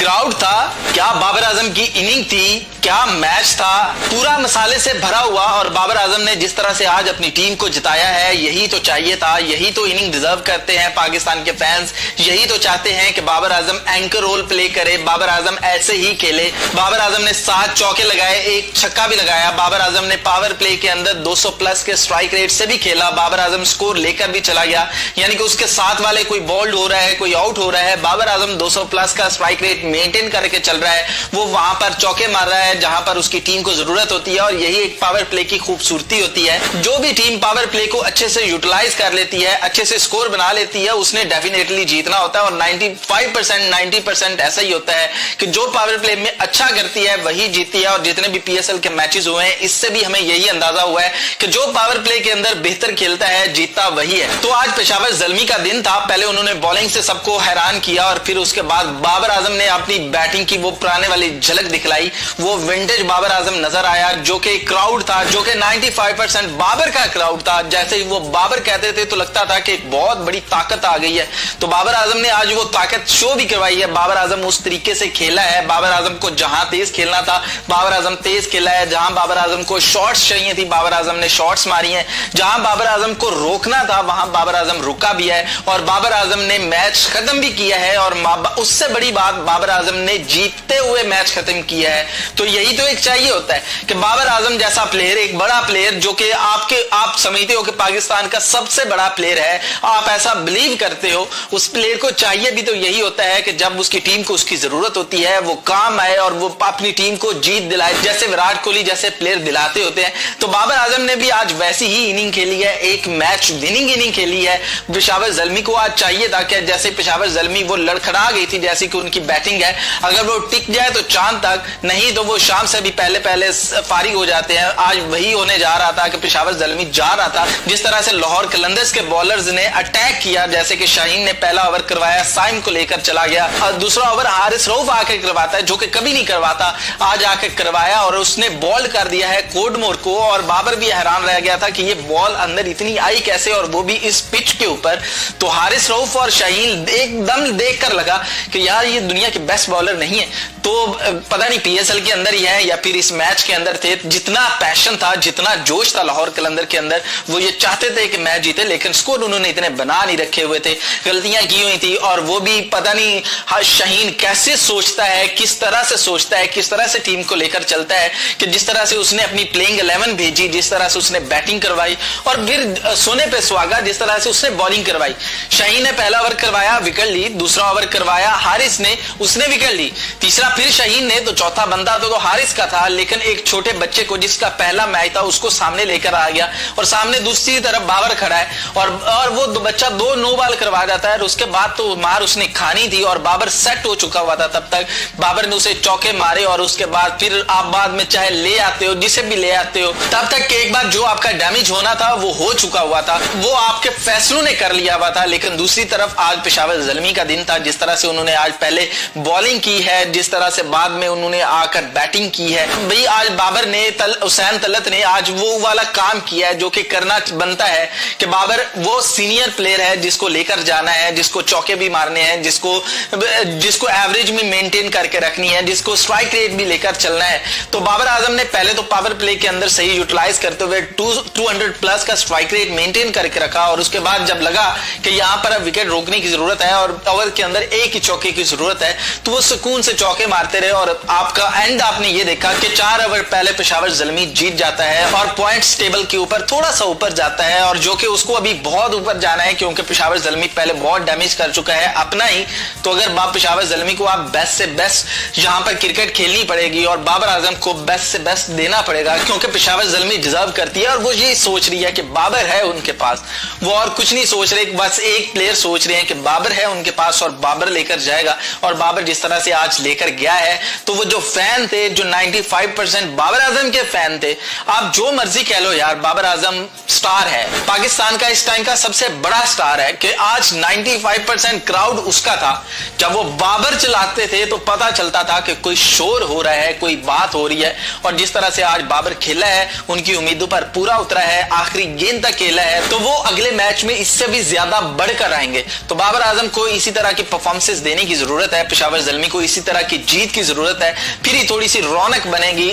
Crowd था, क्या बाबर आजम की इनिंग थी, क्या मैच था, पूरा मसाले से भरा हुआ। और बाबर आजम ने जिस तरह से आज अपनी टीम को जिताया है, यही तो चाहिए था, यही तो इनिंग डिजर्व करते हैं पाकिस्तान के फैंस। यही तो चाहते हैं कि Babar Azam anchor role play करे, बाबर आजम ऐसे ही खेले। बाबर आजम ने 7 चौके लगाए, 1 छक्का भी लगाया। बाबर आजम ने पावर प्ले के अंदर 200 प्लस के स्ट्राइक रेट से भी खेला। बाबर आजम स्कोर लेकर भी चला गया, यानी कि उसके साथ वाले कोई बोल्ड हो रहा है, कोई आउट हो रहा है, बाबर आजम 200 प्लस का स्ट्राइक रेट मेंटेन करके चल रहा है। वो वहां पर चौके मार रहा है जहां पर उसकी टीम को जरूरत होती है। और यही एक पावर प्ले की खूबसूरती होती है। जो भी टीम पावर प्ले को अच्छे से यूटिलाइज कर लेती है, अच्छे से स्कोर बना लेती है, उसने डेफिनेटली जीतना होता है। और 95% 90% ऐसा ही होता है कि जो पावर प्ले में अच्छा करती है वही जीतती है। और जितने भी पीएसएल के मैचेस हुए हैं, इससे भी हमें यही अंदाजा हुआ है कि जो पावर प्ले के अंदर बेहतर खेलता है, जीतता वही है। तो आज पेशावर ज़ल्मी का दिन था। पहले उन्होंने बॉलिंग से सबको हैरान किया और फिर उसके बाद बाबर आजम ने अपनी बैटिंग की वो पुराने वाली झलक दिखलाई। वो विंटेज बाबर आजम नजर आया, जो कि क्राउड था, जो कि 95% बाबर का क्राउड था। जैसे ही वो बाबर कहते थे तो लगता था कि एक बहुत बड़ी ताकत आ गई है। तो बाबर आजम ने आज वो ताकत शो भी करवाई है। बाबर आजम उस तरीके से खेला है, बाबर आजम को जहां तेज खेलना था बाबर आजम तेज खेला है, जहां बाबर आजम को शॉट्स चाहिए थी बाबर आजम ने शॉट्स मारी हैं, जहां बाबर आजम को रोकना था वहां बाबर आजम रुका भी है। और बाबर आजम ने मैच खत्म भी किया है। और उससे बड़ी बात, बाबर आजम ने जीतते हुए मैच खत्म किया है। तो यही तो एक चाहिए होता है कि बाबर आजम जैसा प्लेयर, एक बड़ा प्लेयर, जो कि आप समझते हो कि पाकिस्तान का सबसे बड़ा प्लेयर है, आप ऐसा बिलीव करते हो, उस प्लेयर को चाहिए भी तो यही होता है कि जब उसकी टीम को उसकी जरूरत होती है वो काम आए और वो अपनी टीम को जीत दिलाए, जैसे विराट कोहली जैसे प्लेयर दिलाते होते हैं। तो बाबर आजम ने भी आज वैसी ही इनिंग खेली है, एक मैच विनिंग इनिंग खेली है। पेशावर ज़ल्मी को आज चाहिए था कि जैसे पेशावर ज़ल्मी वो लड़खड़ा गई थी, जैसे कि उनकी बैटिंग है, अगर वो टिक जाए तो चांद तक, नहीं तो वो शाम से भी पहले फारिग हो जाते हैं। आज वही होने जा रहा था कि पेशावर ज़ल्मी जा रहा था। जिस तरह से लाहौर कलंदर्स के बॉलर्स ने अटैक किया, जैसे कि शाहीन ने पहला ओवर करवाया, साइम को लेकर चला गया, और दूसरा ओवर हारिस रऊफ आके करवाता है, जो कि कभी नहीं करवाता, आज आके करवाया और उसने बॉल कर दिया है कोडमोर को। और बाबर भी हैरान रह गया था कि ये बॉल अंदर इतनी आई कैसे, और वो भी इस पिच के ऊपर। तो हारिस रऊफ और शाहीन एकदम देखकर लगा कि यार ये दुनिया के बेस्ट बॉलर नहीं है। तो पता नहीं पीएसएल के अंदर ही है या फिर इस मैच के अंदर थे, जितना पैशन था, जितना जोश था लाहौर कलंदर के अंदर, वो ये चाहते थे कि मैच जीते, लेकिन स्कोर उन्होंने इतने बना नहीं रखे हुए थे, गलतियां की हुई थी। और वो भी पता नहीं शाहीन कैसे सोचता है, किस तरह से सोचता है, किस तरह से टीम को लेकर चलता है, कि जिस तरह से उसने अपनी प्लेइंग 11 भेजी, जिस तरह से उसने बैटिंग करवाई और फिर सोने पे सुहागा जिस तरह से उसने बॉलिंग करवाई। शाहीन ने पहला ओवर करवाया, विकेट ली, दूसरा ओवर करवाया हारिस ने, उसने विकेट ली, तीसरा फिर शाहीन ने, तो चौथा बंदा तो हारिस का था, लेकिन एक छोटे बच्चे को जिसका पहला मैच था उसको सामने लेकर आ गया। और सामने दूसरी तरफ बाबर खड़ा है और वो बच्चा 2 नो बॉल करवा जाता है। और उसके बाद तो मार उसने खानी थी और बाबर सेट हो चुका हुआ था। तब तक बाबर ने उसे चौके मारे और उसके बाद फिर आप बाद में चाहे ले आते हो, जिसे भी ले आते हो, तब तक एक बार जो आपका डैमेज होना था वो हो चुका हुआ था, वो आपके फैसलों ने कर लिया हुआ था। लेकिन दूसरी तरफ आज पेशावर ज़ल्मी का दिन था, जिस तरह से उन्होंने आज पहले बॉलिंग की है, जिस तरह से बाद में उन्होंने आकर बैटिंग की है। भाई आज बाबर ने हुसैन तलत ने आज वो वाला काम किया है जो कि करना बनता है कि बाबर वो सीनियर प्लेयर है जिसको लेकर जाना है, जिसको चौके भी मारने हैं, जिसको एवरेज में मेंटेन करके रखनी है, जिसको स्ट्राइक रेट भी लेकर चलना है। तो बाबर आजम ने पहले तो पावर प्ले के अंदर सही यूटिलाइज करते हुए 200 प्लस का स्ट्राइक रेट मेंटेन करके रखा। और उसके बाद जब लगा कि यहां पर अब विकेट रोकने की जरूरत है और ओवर के अंदर एक ही चौके की जरूरत है, तो वो सुकून से चौके मारते रहे। और आपका एंड आपने ये देखा कि 4 ओवर पहले पेशावर ज़ल्मी जीत जाता है और पॉइंट्स टेबल के ऊपर थोड़ा सा ऊपर जाता है, और जो कि उसको अभी बहुत ऊपर जाना है क्योंकि पेशावर ज़ल्मी पहले बहुत डैमेज कर चुका है अपना ही। तो अगर पेशावर ज़ल्मी को आप बेस्ट से बेस्ट यहां पर क्रिकेट खेलनी पड़ेगी और बाबर आजम को बेस्ट से बेस्ट देना पड़ेगा, क्योंकि पेशावर ज़ल्मी डिजर्व करती है। और वो ये सोच रही है कि बाबर है उनके पास, वो और कुछ नहीं सोच रहे, बस एक प्लेयर सोच रहे हैं कि बाबर है उनके पास और बाबर लेकर जाएगा। और बाबर जिस तरह से आज लेकर गया है, तो वो जो फैन थे, जो 95% बाबर आजम के फैन थे, आप जो मर्जी कह लो यार, बाबर आजम स्टार है, पाकिस्तान का इस टाइम का सबसे बड़ा स्टार है, कि आज 95% क्राउड उसका था। जब वो बाबर चलाते थे तो पता चलता था कि कोई शोर हो रहा है, कोई बात हो रही है। और जिस तरह से आज बाबर खेला है, उनकी उम्मीदों पर पूरा उतरा है, आखिरी गेंद तक खेला है, तो वो अगले मैच में इससे भी ज्यादा बढ़कर आएंगे। तो बाबर आजम को इसी तरह की परफॉर्मेंसेस देने की जरूरत है। पेशावर ज़ल्मी को इसी तरह की जीत की जरूरत है, फिर ही थोड़ी सी रौनक बनेगी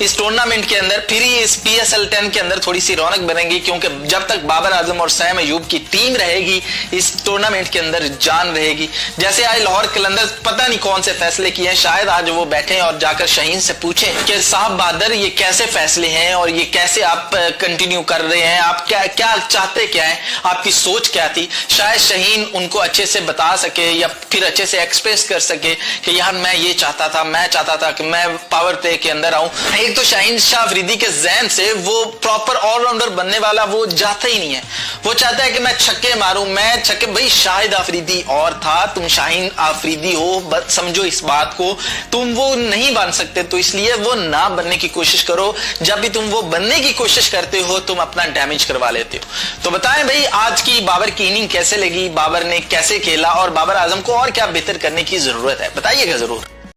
इस टूर्नामेंट के अंदर, फिर ही इस PSL 10 के अंदर थोड़ी सी रौनक बनेगी, क्योंकि जब तक बाबर आजम और सैम अयूब की टीम रहेगी इस टूर्नामेंट के अंदर जान रहेगी। जैसे आज लाहौर कलंदर्स पता नहीं कौन से फैसले किए हैं, शायद आज वो बैठे और जाकर शाहीन से पूछें कि साहब बहादुर ये कैसे फैसले हैं और ये कैसे आप कंटिन्यू कर रहे हैं, आप क्या चाहते क्या है, आपकी सोच क्या थी। शायद शाहीन उनको अच्छे से बता सके या फिर अच्छे से एक्सप्रेस कर सके कि यार मैं ये चाहता था, मैं चाहता था कि मैं पावर प्ले के अंदर आऊं। एक तो शाहीन शाह अफरीदी के जहन से वो प्रॉपर ऑलराउंडर बनने वाला वो जाता ही नहीं है, वो चाहता है कि मैं छक्के मारूं, मैं छक्के। भाई शाहिद अफरीदी और था, तुम शाहीन अफरीदी हो, बस समझो इस बात को, तुम वो नहीं बन सकते, तो इसलिए वो ना बनने की कोशिश करो। जब भी तुम वो बनने की कोशिश करते हो तुम अपना डैमेज करवा लेते हो। तो बताएं भाई आज की बाबर की इनिंग कैसे लगी, बाबर ने कैसे खेला और बाबर आजम को और क्या बेहतर करने की जरूरत है, बताइएगा जरूर।